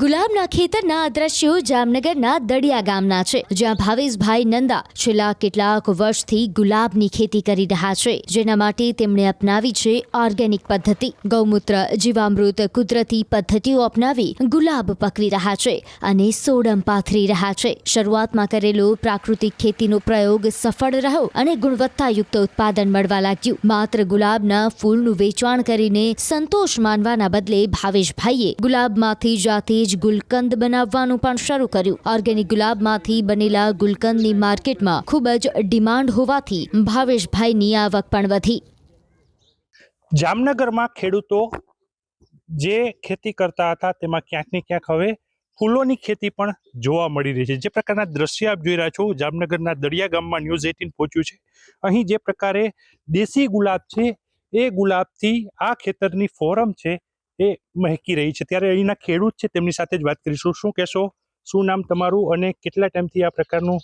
ગુલાબના ખેતરના આ દ્રશ્યો જામનગરના દડિયા ગામના છે, જ્યાં ભાવેશભાઈ નંદા છેલ્લા કેટલાક વર્ષથી ગુલાબની ખેતી કરી રહ્યા છે, જેના માટે તેમણે અપનાવી છે ઓર્ગેનિક પદ્ધતિ. ગૌમૂત્ર, જીવામૃત, કુદરતી પદ્ધતિઓ અપનાવી ગુલાબ પકવી રહ્યા છે અને સોડમ પાથરી રહ્યા છે. શરૂઆતમાં કરેલો પ્રાકૃતિક ખેતીનો પ્રયોગ સફળ રહ્યો અને ગુણવત્તાયુક્ત ઉત્પાદન મળવા લાગ્યું. માત્ર ગુલાબના ફૂલનું વેચાણ કરીને સંતોષ માનવાના બદલે ભાવેશભાઈએ ગુલાબમાંથી જાતે જ ગુલકંદ બનાવવાનું પણ શરૂ કર્યું. ઓર્ગેનિક ગુલાબમાંથી બનેલા ગુલકંદની માર્કેટમાં ખૂબ જ ડિમાન્ડ હોવાથી ભાવેશભાઈની આવક પણ વધી. જામનગરમાં ખેડૂતો જે ખેતી કરતા હતા તેમાં ક્યાંક ને ક્યાંક હવે ફૂલોની ખેતી પણ જોવા મળી રહી છે. જે પ્રકારના દ્રશ્ય આપ જોઈ રહ્યા છો, જામનગરના દડિયા ગામમાં ન્યૂઝ 18 પહોંચ્યું છે. અહીં જે પ્રકારે દેશી ગુલાબ છે એ ગુલાબથી આ ખેતરની ફોરમ છે એ મહેકી રહી છે. ત્યારે અહીંના ખેડૂત છે તેમની સાથે જ વાત કરીશું. શું કહેશો, શું નામ તમારું અને કેટલા ટાઈમથી આ પ્રકારનું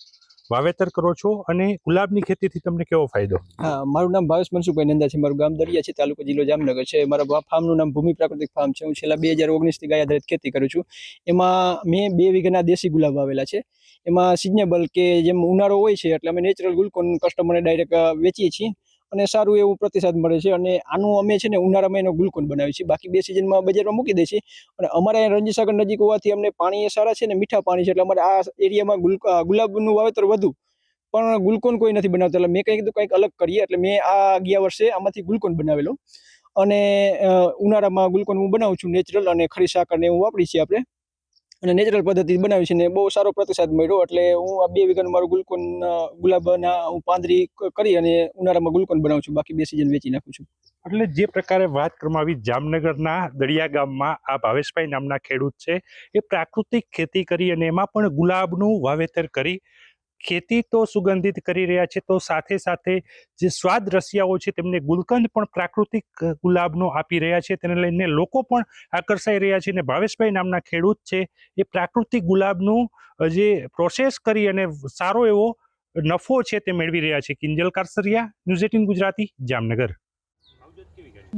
વાવેતર કરો છો અને ગુલાબની ખેતીથી તમને કેવો ફાયદો? હા, મારું નામ ભાવેશ મનસુખભાઈ નંદા છે. મારું ગામ દરિયા છે, તાલુકો જિલ્લો જામનગર છે. મારા ફાર્મનું નામ ભૂમિ પ્રાકૃતિક ફાર્મ છે. હું છેલ્લા 2019થી ગાય આધારિત ખેતી કરું છું. એમાં મેં 2 વીઘાના દેશી ગુલાબ વાવેલા છે. એમાં સિઝનેબલ કે જેમ ઉનાળો હોય છે એટલે અમે નેચરલ ગુલકોન કસ્ટમરને ડાયરેક્ટ વેચીએ છીએ અને સારું એવું પ્રતિસાદ મળે છે. અને આનું અમે છે ને ઉનાળામાં એનો ગુલકોન બનાવીએ છીએ, બાકી 2 સિઝનમાં બજારમાં મૂકી દઈએ છીએ. અને અમારા અહીંયા રણજીસાગર નજીક હોવાથી અમને પાણી એ સારા છે ને મીઠા પાણી છે, એટલે અમારે આ એરિયામાં ગુલાબનું વાવેતર વધુ, પણ ગુલકોન કોઈ નથી બનાવતા. એટલે મેં કંઈક અલગ કરીએ એટલે મેં આ ગયા વર્ષે આમાંથી ગુલકોન બનાવેલો. અને ઉનાળામાં ગુલકોન હું બનાવું છું નેચરલ, અને ખરી સાકર ને એવું વાપરી છીએ આપણે, અને નેચરલ પદ્ધતિ બનાવી છે ને બહુ સારો પ્રતિસાદ મળ્યો. એટલે હું આ 2 વીઘાનું મારું ગુલકોન ગુલાબના હું પાંદરી કરી અને ઉનાળામાં ગુલકોન બનાવું છું, બાકી 2 સિઝન વેચી નાખું છું. એટલે જે પ્રકારે વાત કરવામાં આવી, જામનગરના દડિયા ગામમાં આ ભાવેશભાઈ નામના ખેડૂત છે એ પ્રાકૃતિક ખેતી કરી અને એમાં પણ ગુલાબનું વાવેતર કરી ખેતી તો સુગંધિત કરી રહ્યા છે, તો સાથે સાથે જે સ્વાદ રસિયાઓ છે તેમને ગુલકંદ પણ પ્રાકૃતિક ગુલાબનો આપી રહ્યા છે. તેને લઈને લોકો પણ આકર્ષાઈ રહ્યા છે. અને ભાવેશભાઈ નામના ખેડૂત છે એ પ્રાકૃતિક ગુલાબનું જે પ્રોસેસ કરી અને સારો એવો નફો છે તે મેળવી રહ્યા છે. કિંજલ કારસરિયા, ન્યૂઝ 18 ગુજરાતી, જામનગર.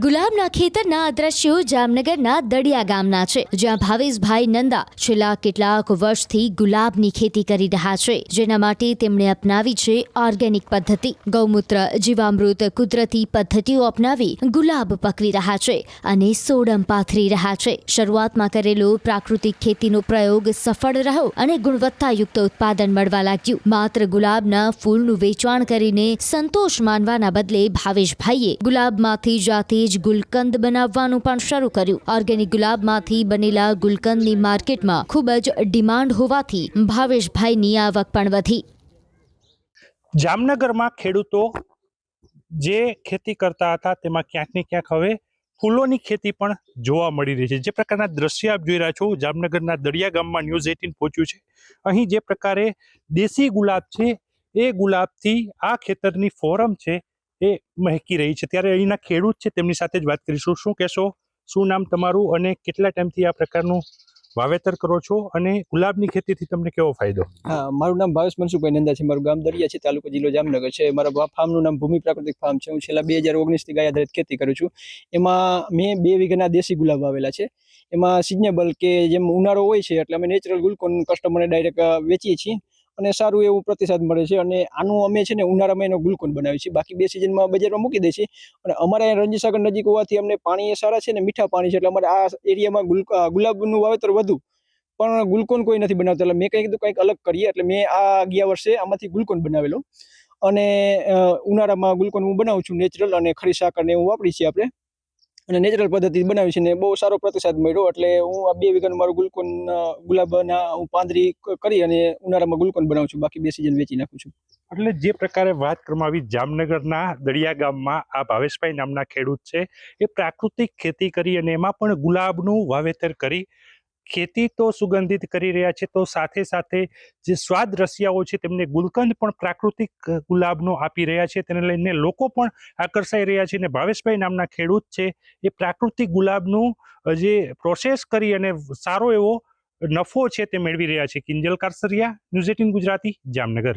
ગુલાબના ખેતરના આ દ્રશ્યો જામનગરના દડિયા ગામના છે, જ્યાં ભાવેશભાઈ નંદા છેલ્લા કેટલાક વર્ષથી ગુલાબની ખેતી કરી રહ્યા છે, જેના માટે તેમણે અપનાવી છે ઓર્ગેનિક પદ્ધતિ. ગૌમૂત્ર, જીવામૃત, કુદરતી પદ્ધતિઓ અપનાવી ગુલાબ પકવી રહ્યા છે અને સોડમ પાથરી રહ્યા છે. શરૂઆતમાં કરેલો પ્રાકૃતિક ખેતીનો પ્રયોગ સફળ રહ્યો અને ગુણવત્તાયુક્ત ઉત્પાદન મળવા લાગ્યું. માત્ર ગુલાબના ફૂલનું વેચાણ કરીને સંતોષ માનવાના બદલે ભાવેશભાઈએ ગુલાબમાંથી જાતે જ ગુલકંદ બનાવવાનું પણ શરૂ કર્યું. ઓર્ગેનિક ગુલાબમાંથી બનેલા ગુલકંદની માર્કેટમાં ખૂબ જ ડિમાન્ડ હોવાથી ભાવેશભાઈની આવક પણ વધી. જામનગરમાં ખેડૂતો જે ખેતી કરતા હતા તેમાં ક્યાંક ને ક્યાંક હવે ફૂલોની ખેતી પણ જોવા મળી રહી છે. જે પ્રકારના દ્રશ્ય આપ જોઈ રહ્યા છો, જામનગરના દડિયા ગામમાં ન્યૂઝ 18 પહોંચ્યું છે. અહીં જે પ્રકારે દેશી ગુલાબ છે એ ગુલાબથી આ ખેતરની ફોરમ છે એ મહેકી રહી છે. ત્યારે અહીંના ખેડૂત છે તેમની સાથે જ વાત કરીશું. શું કહેશો, શું નામ તમારું અને કેટલા ટાઈમથી આ પ્રકારનું વાવેતર કરો છો અને ગુલાબની ખેતીથી તમને કેવો ફાયદો? હા, મારું નામ ભાવેશ મનસુખભાઈ નંદા છે. મારું ગામ દરિયા છે, તાલુકો જિલ્લો જામનગર છે. મારા ફાર્મનું નામ ભૂમિ પ્રાકૃતિક ફાર્મ છે. હું છેલ્લા 2019થી ગાય આધારિત ખેતી કરું છું. એમાં મેં 2 વીઘાના દેશી ગુલાબ વાવેલા છે. એમાં સિઝનેબલ કે જેમ ઉનાળો હોય છે એટલે અમે નેચરલ ગુલકોન કસ્ટમરને ડાયરેક્ટ વેચીએ છીએ અને સારું એવું પ્રતિસાદ મળે છે. અને આનું અમે છે ને ઉનાળામાં એનો ગુલકોન બનાવીએ છીએ, બાકી 2 સિઝનમાં બજારમાં મૂકી દઈએ છીએ. અને અમારા અહીંયા રણજીસાગર નજીક હોવાથી અમને પાણી એ સારા છે ને મીઠા પાણી છે, એટલે અમારે આ એરિયામાં ગુલાબનું વાવેતર વધુ, પણ ગુલકોન કોઈ નથી બનાવતા. એટલે મેં કંઈક અલગ કરીએ એટલે મેં આ ગયા વર્ષે આમાંથી ગુલકોન બનાવેલો. અને ઉનાળામાં ગુલકોન હું બનાવું છું નેચરલ, અને ખરી સાકર ને એવું વાપરી છીએ આપણે, અને નેચરલ પદ્ધતિ બનાવી છે ને બહુ સારો પ્રતિસાદ મળ્યો. એટલે હું આ 2 વીઘાનું મારું ગુલકોન ગુલાબના હું પાંદરી કરી અને ઉનાળામાં ગુલકોન બનાવું છું, બાકી 2 સિઝન વેચી નાખું છું. એટલે જે પ્રકારે વાત કરવામાં આવી, જામનગરના દડિયા ગામમાં આ ભાવેશભાઈ નામના ખેડૂત છે એ પ્રાકૃતિક ખેતી કરી અને એમાં પણ ગુલાબનું વાવેતર કરી ખેતી તો સુગંધિત કરી રહ્યા છે, તો સાથે સાથે જે સ્વાદ રસિયાઓ છે તેમને ગુલકંદ પણ પ્રાકૃતિક ગુલાબનો આપી રહ્યા છે. તેને લઈને લોકો પણ આકર્ષાઈ રહ્યા છે. અને ભાવેશભાઈ નામના ખેડૂત છે એ પ્રાકૃતિક ગુલાબનું જે પ્રોસેસ કરી અને સારો એવો નફો છે તે મેળવી રહ્યા છે. કિંજલ કારસરિયા, ન્યૂઝ 18 ગુજરાતી, જામનગર.